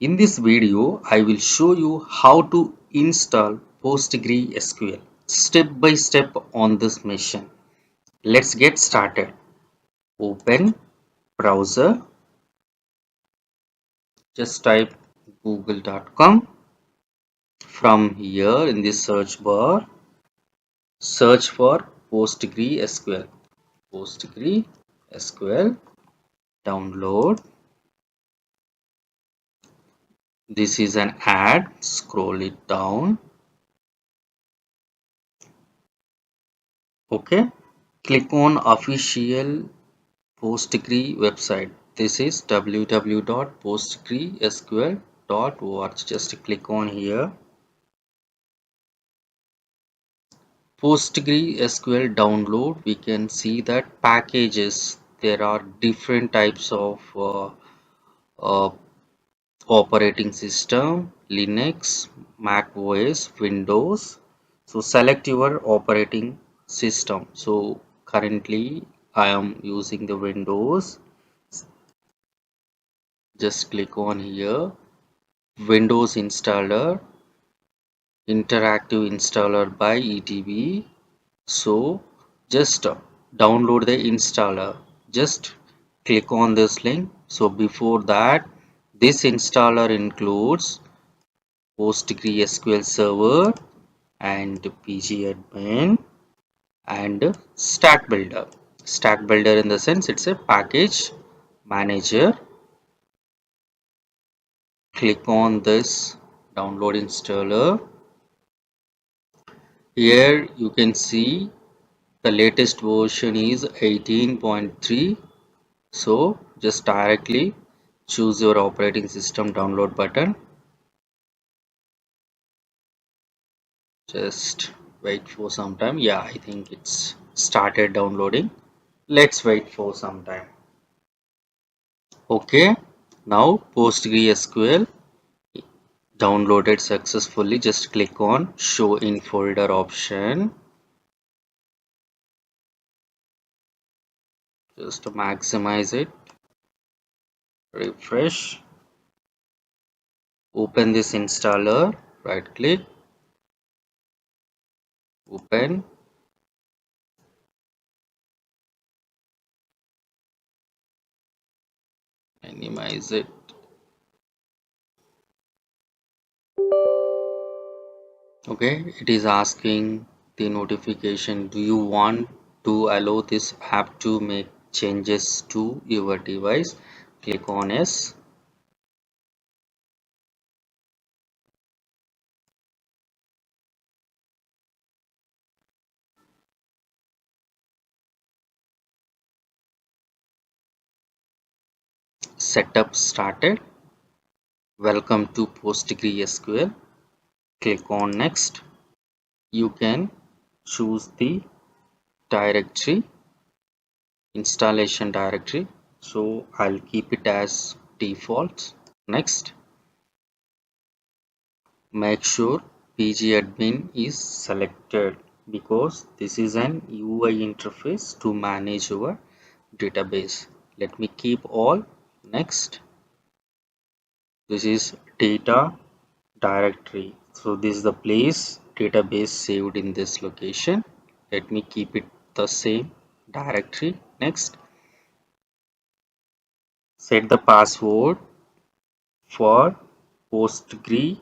In this video, I will show you how to install PostgreSQL step by step on this machine. Let's get started. Open browser, just type google.com. From here in the search bar, search for PostgreSQL. PostgreSQL, download. This is an ad, scroll it down. Okay, click on official Postgre website. This is www.postgresql.org. Just click on here. PostgreSQL download. We can see that packages. There are different types of uh, operating system: Linux, Mac OS, Windows. So select your operating system. So currently I am using the Windows. Just click on here. Windows installer, interactive installer by ETB. So just download the installer. Just click on this link. So before that, this installer includes PostgreSQL Server and pgAdmin and Stack Builder. Stack Builder in the sense it's a package manager. Click on this download installer. Here you can see the latest version is 18.3. So just directly choose your operating system download button. Just wait for some time. Yeah, I think it's started downloading. Let's wait for some time. Okay, now PostgreSQL downloaded successfully. Just click on show in folder option. Just maximize it. Refresh. Open this installer. Right click. Open. Minimize it. Okay, it is asking the notification. Do you want to allow this app to make changes to your device? Click on yes. Setup started. Welcome to PostgreSQL. Click on next. You can choose the directory, installation directory. So I'll keep it as default. Next, make sure pgAdmin is selected because this is an UI interface to manage your database. Let me keep all. Next, this is data directory. So this is the place database saved in this location. Let me keep it the same directory. Next, set the password for Postgre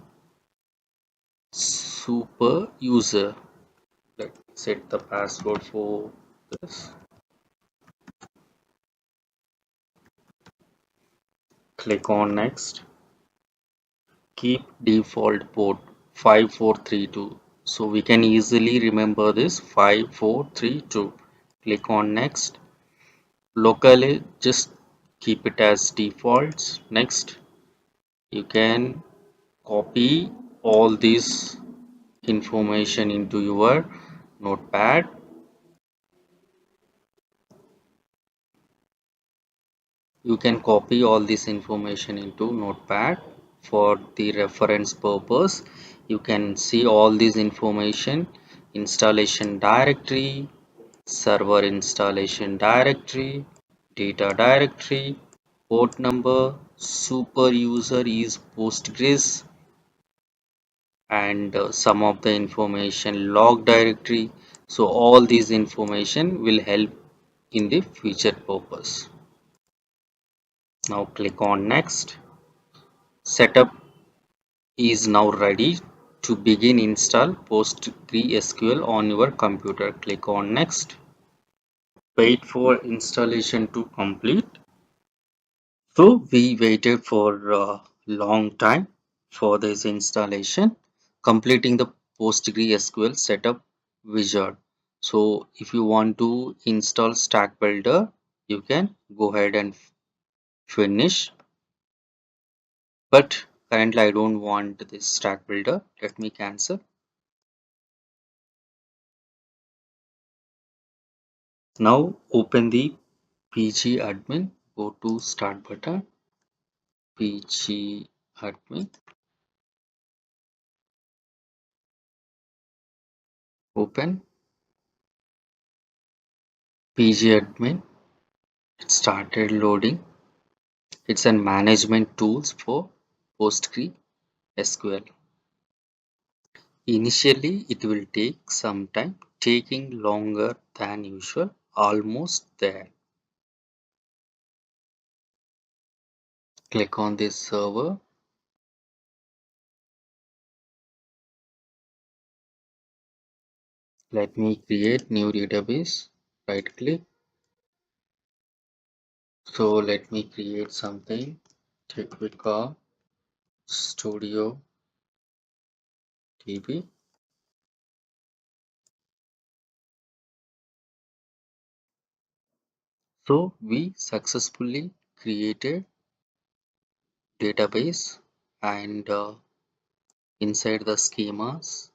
super user. Let's set the password for this. Click on next. Keep default port 5432. So we can easily remember this 5432. Click on next. Locally just keep it as defaults. Next, you can copy all this information into your notepad. You can copy all this information into notepad for the reference purpose. You can see all this information: installation directory, server installation directory, data directory, port number, super user is Postgres, and some of the information log directory. So all these information will help in the future purpose. Now click on next. Setup is now ready to begin install PostgreSQL on your computer. Click on next. Wait for installation to complete. So we waited for a long time for this installation, completing the PostgreSQL setup wizard. So if you want to install Stack Builder, you can go ahead and finish. But currently I don't want this Stack Builder. Let me cancel. Now open the pgAdmin. Go to Start button. pgAdmin. Open pgAdmin. It started loading. It's a management tools for PostgreSQL. Initially, it will take some time, taking longer than usual, almost there. Click on this server. Let me create new database. Right click. So let me create something. Techvika Studio DB. So we successfully created database, and inside the schemas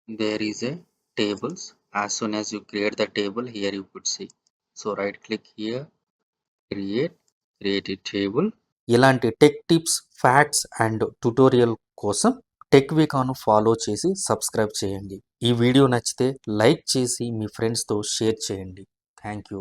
there is a tables. As soon as you create the table, here you could see. So right click here, create a table. ఇలాంటి tech tips, facts and tutorial కోసం tech వీకాను follow చేసి subscribe చేయండి. ఈ video నచ్చితే like చేసి మీ ఫ్రెండ్స్తో share చేయండి. Thank you.